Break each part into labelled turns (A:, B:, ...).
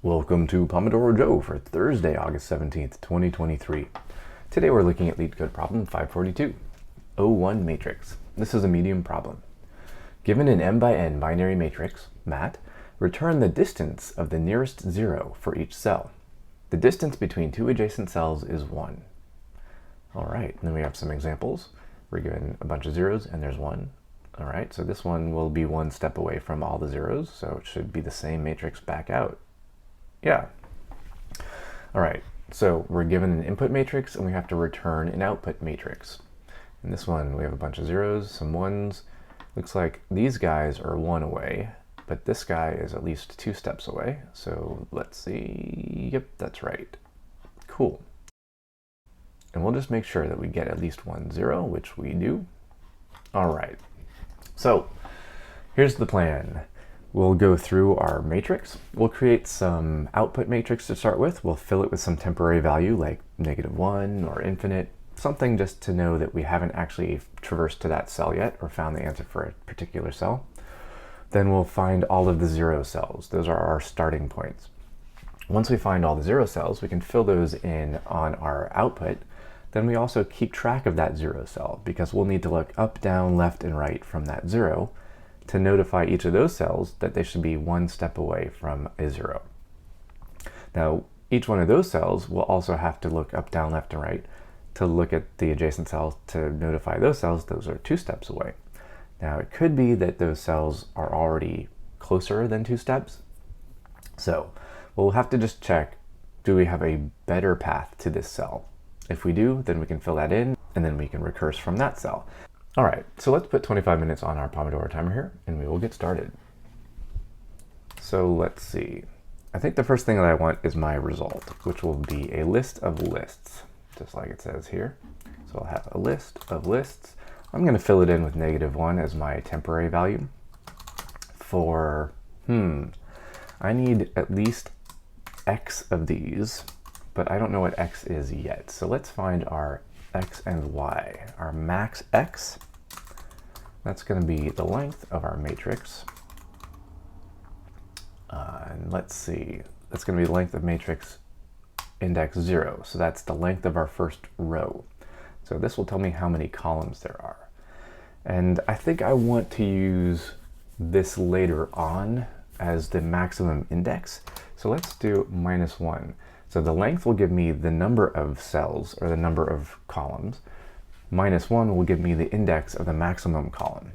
A: Welcome to Pomodoro Joe for Thursday, August 17th, 2023. Today we're looking at LeetCode problem 542, O1 matrix. This is a medium problem. Given an m by n binary matrix, mat, return the distance of the nearest zero for each cell. The distance between two adjacent cells is 1. All right, and then we have some examples. We're given a bunch of zeros and there's 1. All right, so this one will be one step away from all the zeros, so it should be the same matrix back out. Yeah. All right, so we're given an input matrix and we have to return an output matrix. In this one, we have a bunch of zeros, some ones. Looks like these guys are 1 away, but this guy is at least 2 steps away. So let's see. Yep, that's right. Cool. And we'll just make sure that we get at least 1 0, which we do. All right. So here's the plan. We'll go through our matrix. We'll create some output matrix to start with. We'll fill it with some temporary value like -1 or infinite, something just to know that we haven't actually traversed to that cell yet or found the answer for a particular cell. Then we'll find all of the 0 cells. Those are our starting points. Once we find all the 0 cells, we can fill those in on our output. Then we also keep track of that 0 cell because we'll need to look up, down, left, and right from that 0 to notify each of those cells that they should be 1 step away from a 0. Now, each one of those cells will also have to look up, down, left, and right to look at the adjacent cells to notify those cells those are 2 steps away. Now, it could be that those cells are already closer than 2 steps. So we'll have to just check, do we have a better path to this cell? If we do, then we can fill that in, and then we can recurse from that cell. All right, so let's put 25 minutes on our Pomodoro timer here, and we will get started. So let's see. I think the first thing that I want is my result, which will be a list of lists, just like it says here. So I'll have a list of lists. I'm going to fill it in with -1 as my temporary value. For, I need at least X of these, but I don't know what X is yet. So let's find our X and Y. Our max X, that's going to be the length of our matrix. And let's see, that's going to be the length of matrix index 0. So that's the length of our first row. So this will tell me how many columns there are. And I think I want to use this later on as the maximum index. So let's do -1. So the length will give me the number of cells, or the number of columns. -1 will give me the index of the maximum column.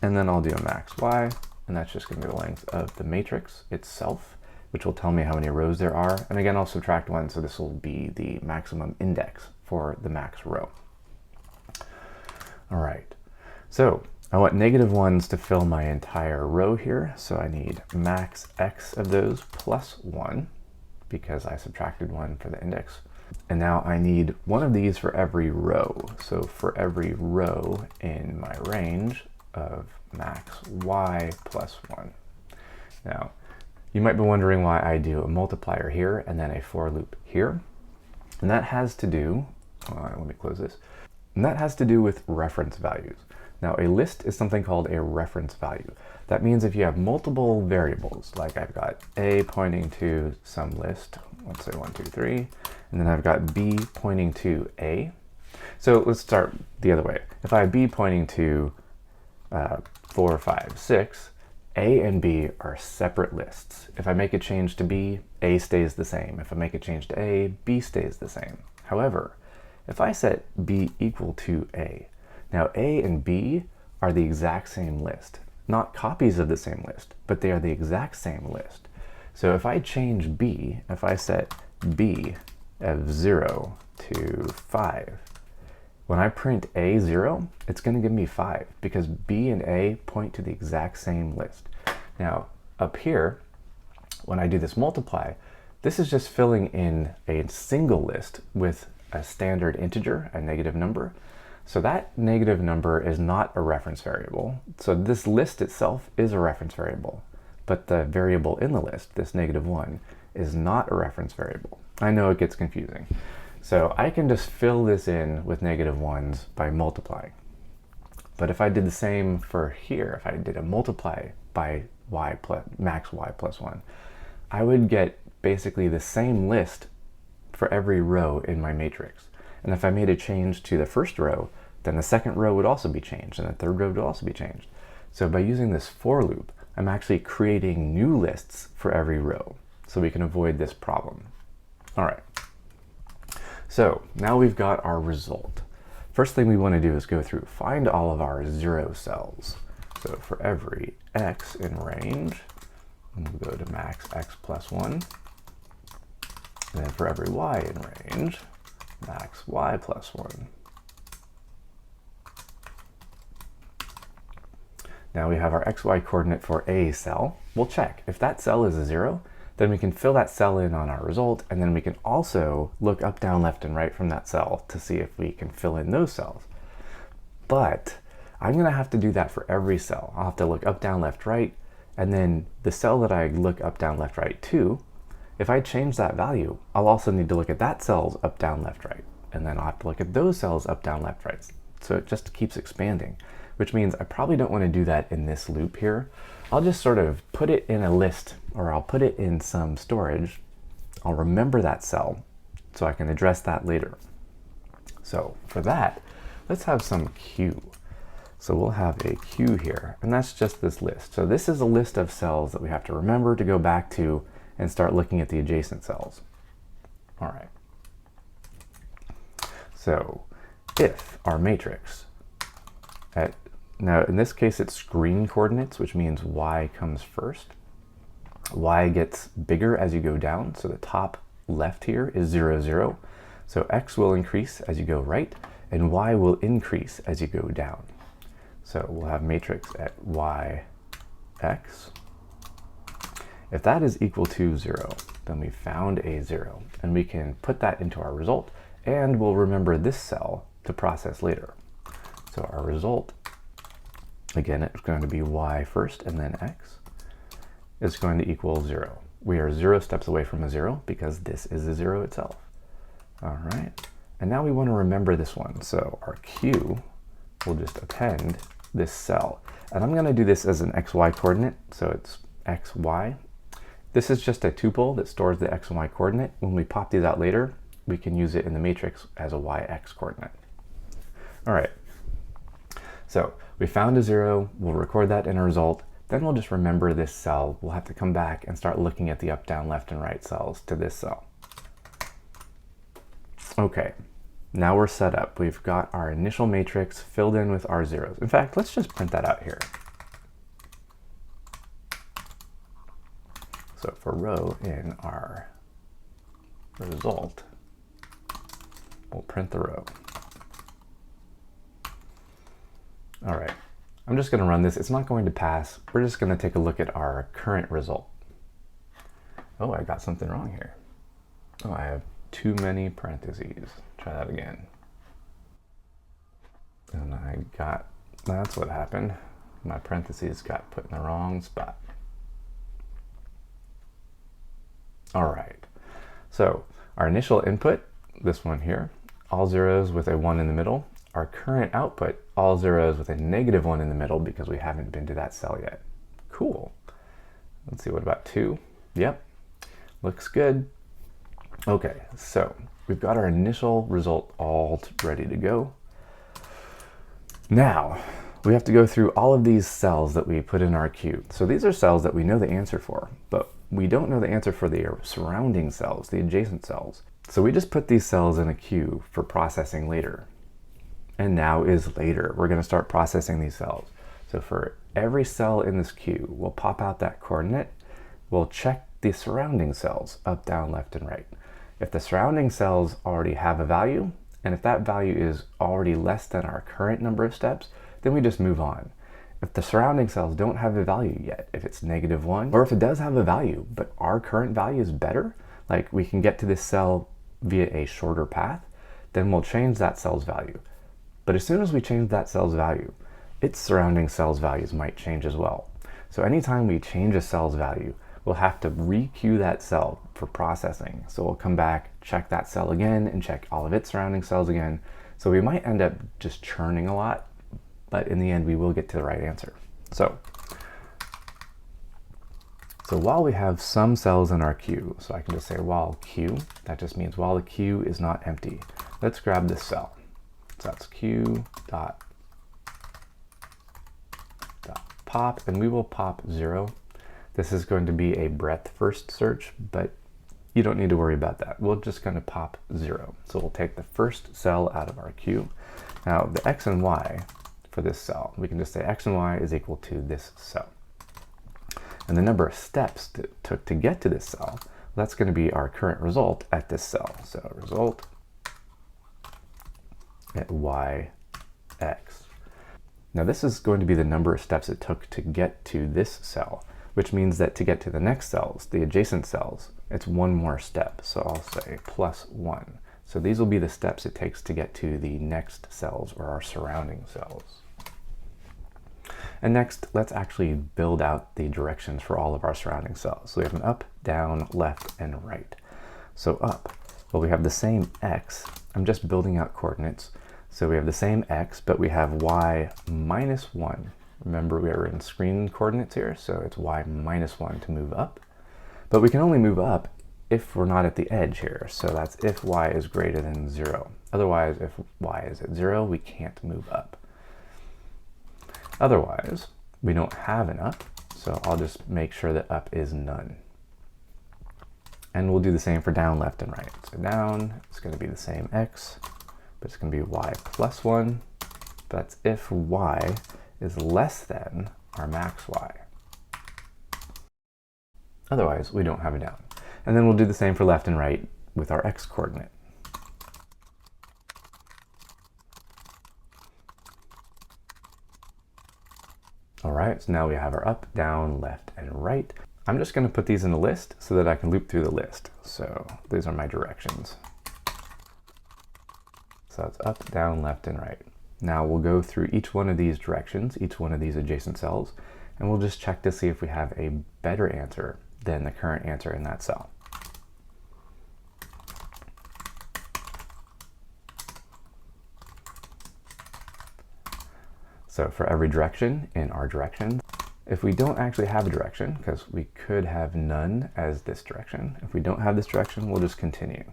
A: And then I'll do a max y, and that's just going to be the length of the matrix itself, which will tell me how many rows there are. And again, I'll subtract 1, so this will be the maximum index for the max row. All right, so I want -1s to fill my entire row here. So I need max x of those plus 1. Because I subtracted 1 for the index. And now I need 1 of these for every row. So for every row in my range of max y plus 1. Now, you might be wondering why I do a multiplier here and then a for loop here. And that has to do, let me close this. And that has to do with reference values. Now, a list is something called a reference value. That means if you have multiple variables, like I've got A pointing to some list, let's say 1, 2, 3, and then I've got B pointing to A. So let's start the other way. If I have B pointing to 4, 5, 6, A and B are separate lists. If I make a change to B, A stays the same. If I make a change to A, B stays the same. However, if I set B equal to A, now A and B are the exact same list. Not copies of the same list, but they are the exact same list. So if I change B, if I set B of 0 to 5, when I print A 0, it's going to give me 5 because B and A point to the exact same list. Now up here, when I do this multiply, this is just filling in a single list with a standard integer, a negative number. So that negative number is not a reference variable. So this list itself is a reference variable, but the variable in the list, this -1, is not a reference variable. I know it gets confusing. So I can just fill this in with -1s by multiplying. But if I did the same for here, if I did a multiply by y plus, max y plus 1, I would get basically the same list for every row in my matrix. And if I made a change to the first row, then the second row would also be changed, and the third row would also be changed. So by using this for loop, I'm actually creating new lists for every row, so we can avoid this problem. All right, so now we've got our result. First thing we want to do is go through, find all of our 0 cells. So for every x in range, we'll go to max x plus 1. And then for every y in range, max y plus 1. Now we have our xy coordinate for a cell. We'll check. If that cell is a 0, then we can fill that cell in on our result, and then we can also look up, down, left, and right from that cell to see if we can fill in those cells. But I'm going to have to do that for every cell. I'll have to look up, down, left, right, and then the cell that I look up, down, left, right to, if I change that value, I'll also need to look at that cell's up, down, left, right, and then I'll have to look at those cells up, down, left, right. So it just keeps expanding, which means I probably don't want to do that in this loop here. I'll just sort of put it in a list, or I'll put it in some storage. I'll remember that cell so I can address that later. So for that, let's have some Q. So we'll have a Q here, and that's just this list. So this is a list of cells that we have to remember to go back to and start looking at the adjacent cells. All right. So if our matrix now in this case it's screen coordinates, which means y comes first. Y gets bigger as you go down, so the top left here is 0, 0. So x will increase as you go right, and y will increase as you go down. So we'll have matrix at y x. If that is equal to 0, then we found a 0, and we can put that into our result, and we'll remember this cell to process later. So our result, again, it's going to be y first and then x, is going to equal 0. We are 0 steps away from a 0 because this is a 0 itself. All right, and now we want to remember this one. So our Q will just append this cell. And I'm going to do this as an xy coordinate, so it's xy. This is just a tuple that stores the x and y coordinate. When we pop these out later, we can use it in the matrix as a yx coordinate. All right, so we found a 0, we'll record that in a result, then we'll just remember this cell. We'll have to come back and start looking at the up, down, left, and right cells to this cell. Okay, now we're set up. We've got our initial matrix filled in with our zeros. In fact, let's just print that out here. So for row in our result, we'll print the row. All right, I'm just going to run this. It's not going to pass. We're just going to take a look at our current result. Oh, I got something wrong here. Oh, I have too many parentheses. Try that again. And that's what happened. My parentheses got put in the wrong spot. All right, so our initial input, this one here, all zeros with a 1 in the middle. Our current output, all zeros with a -1 in the middle because we haven't been to that cell yet. Cool. Let's see, what about 2? Yep, looks good. Okay, so we've got our initial result all ready to go. Now, we have to go through all of these cells that we put in our queue. So these are cells that we know the answer for, but we don't know the answer for the surrounding cells, the adjacent cells. So we just put these cells in a queue for processing later. And now is later. We're going to start processing these cells. So for every cell in this queue, we'll pop out that coordinate. We'll check the surrounding cells, up, down, left, and right. If the surrounding cells already have a value, and if that value is already less than our current number of steps, then we just move on. If the surrounding cells don't have a value yet, if it's -1, or if it does have a value, but our current value is better, like we can get to this cell via a shorter path, then we'll change that cell's value. But as soon as we change that cell's value, its surrounding cells' values might change as well. So anytime we change a cell's value, we'll have to re-queue that cell for processing. So we'll come back, check that cell again, and check all of its surrounding cells again. So we might end up just churning a lot, but in the end, we will get to the right answer. So So while we have some cells in our queue, so I can just say while queue, that just means while the queue is not empty. Let's grab this cell. So that's queue dot pop, and we will pop 0. This is going to be a breadth first search, but you don't need to worry about that. We're just going to pop 0. So we'll take the first cell out of our queue. Now the x and y for this cell, we can just say x and y is equal to this cell. And the number of steps that it took to get to this cell, that's going to be our current result at this cell. So result at y, x. Now this is going to be the number of steps it took to get to this cell, which means that to get to the next cells, the adjacent cells, it's one more step. So I'll say +1. So these will be the steps it takes to get to the next cells or our surrounding cells. And next, let's actually build out the directions for all of our surrounding cells. So we have an up, down, left, and right. So up, well, we have the same x. I'm just building out coordinates. So we have the same x, but we have y -1. Remember, we are in screen coordinates here, so it's y -1 to move up. But we can only move up if we're not at the edge here. So that's if y is greater than 0. Otherwise, if y is at 0, we can't move up. Otherwise, we don't have an up, so I'll just make sure that up is none. And we'll do the same for down, left, and right. So down is going to be the same x, but it's going to be y +1. That's if y is less than our max y. Otherwise, we don't have a down. And then we'll do the same for left and right with our x coordinate. All right, so now we have our up, down, left, and right. I'm just going to put these in a list so that I can loop through the list. So these are my directions. So it's up, down, left, and right. Now we'll go through each one of these directions, each one of these adjacent cells, and we'll just check to see if we have a better answer than the current answer in that cell. So for every direction in our direction, if we don't actually have a direction, because we could have none as this direction, if we don't have this direction, we'll just continue.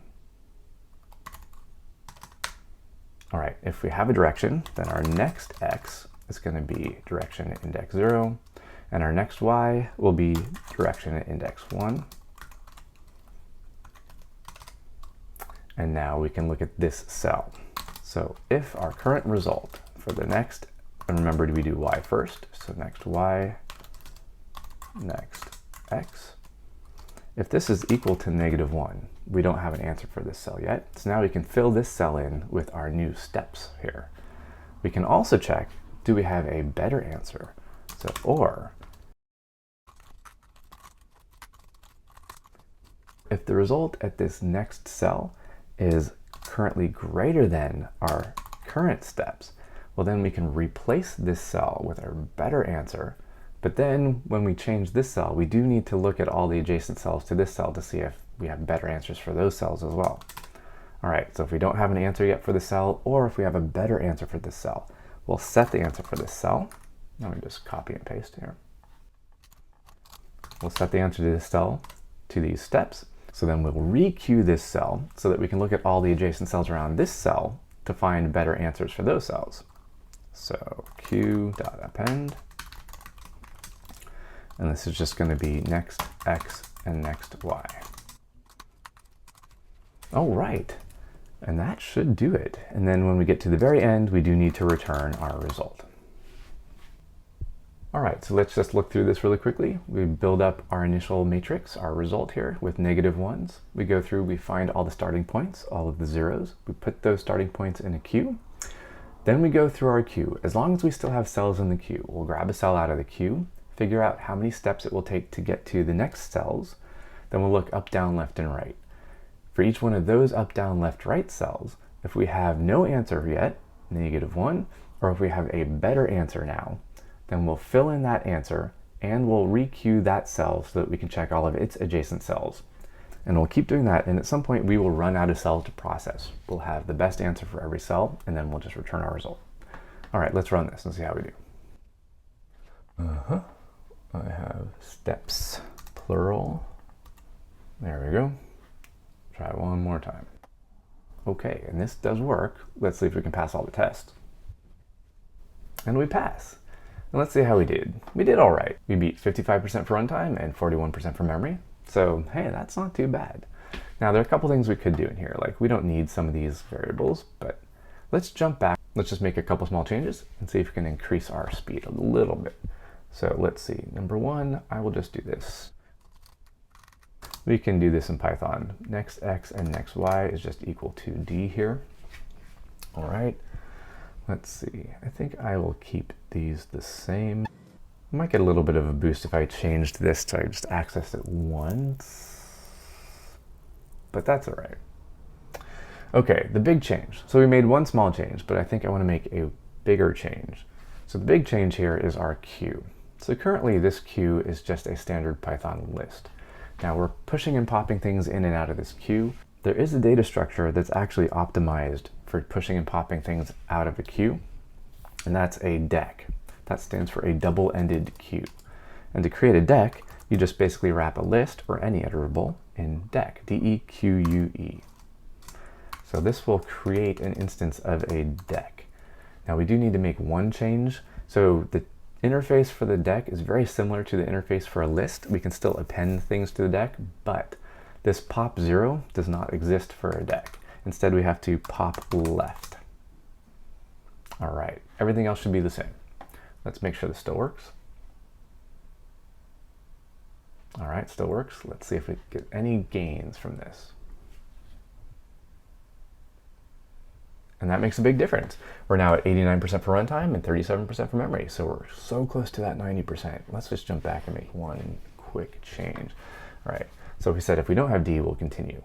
A: All right, if we have a direction, then our next x is going to be direction at index 0, and our next y will be direction at index 1. And now we can look at this cell. So if our current result for the next, and remember, we do y first, so next y, next x. If this is equal to -1, we don't have an answer for this cell yet. So now we can fill this cell in with our new steps here. We can also check, do we have a better answer? So, or if the result at this next cell is currently greater than our current steps, well, then we can replace this cell with a better answer. But then when we change this cell, we do need to look at all the adjacent cells to this cell to see if we have better answers for those cells as well. All right, so if we don't have an answer yet for the cell, or if we have a better answer for this cell, we'll set the answer for this cell. Let me just copy and paste here. We'll set the answer to this cell to these steps. So then we'll re-queue this cell so that we can look at all the adjacent cells around this cell to find better answers for those cells. So queue.append. And this is just going to be next x and next y. All right, and that should do it. And then when we get to the very end, we do need to return our result. All right, so let's just look through this really quickly. We build up our initial matrix, our result here with -1s. We go through, we find all the starting points, all of the zeros. We put those starting points in a queue. Then we go through our queue. As long as we still have cells in the queue, we'll grab a cell out of the queue, figure out how many steps it will take to get to the next cells. Then we'll look up, down, left, and right. For each one of those up, down, left, right cells, if we have no answer yet, -1, or if we have a better answer now, then we'll fill in that answer and we'll re-queue that cell so that we can check all of its adjacent cells. And we'll keep doing that, and at some point we will run out of cells to process. We'll have the best answer for every cell, and then we'll just return our result. All right, let's run this and see how we do. I have steps plural. There we go. Try one more time. Okay, and this does work. Let's see if we can pass all the tests. And we pass. And let's see how we did. We did all right. We beat 55% for runtime and 41% for memory. So, hey, that's not too bad. Now, there are a couple things we could do in here. Like, we don't need some of these variables, but let's jump back. Let's just make a couple small changes and see if we can increase our speed a little bit. So let's see. Number one, I will just do this. We can do this in Python. Next x and next y is just equal to d here. All right. Let's see. I think I will keep these the same. I might get a little bit of a boost if I changed this to just access it once, but that's all right. Okay, the big change. So we made one small change, but I think I want to make a bigger change. So the big change here is our queue. So currently this queue is just a standard Python list. Now we're pushing and popping things in and out of this queue. There is a data structure that's actually optimized for pushing and popping things out of a queue, and that's a deck. That stands for a double-ended queue. And to create a deck, you just basically wrap a list or any iterable in deque, D-E-Q-U-E. So this will create an instance of a deck. Now we do need to make one change. So the interface for the deck is very similar to the interface for a list. We can still append things to the deck, but this pop 0 does not exist for a deck. Instead, we have to pop left. All right, everything else should be the same. Let's make sure this still works. All right, still works. Let's see if we get any gains from this. And that makes a big difference. We're now at 89% for runtime and 37% for memory. So we're so close to that 90%. Let's just jump back and make one quick change. All right, so we said if we don't have D, we'll continue.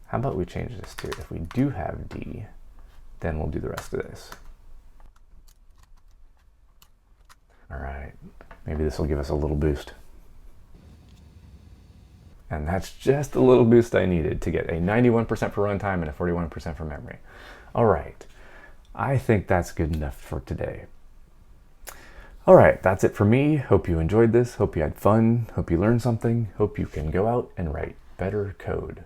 A: How about we change this to if we do have D, then we'll do the rest of this. All right, maybe this will give us a little boost. And that's just the little boost I needed to get a 91% for runtime and a 41% for memory. All right, I think that's good enough for today. All right, that's it for me. Hope you enjoyed this. Hope you had fun. Hope you learned something. Hope you can go out and write better code.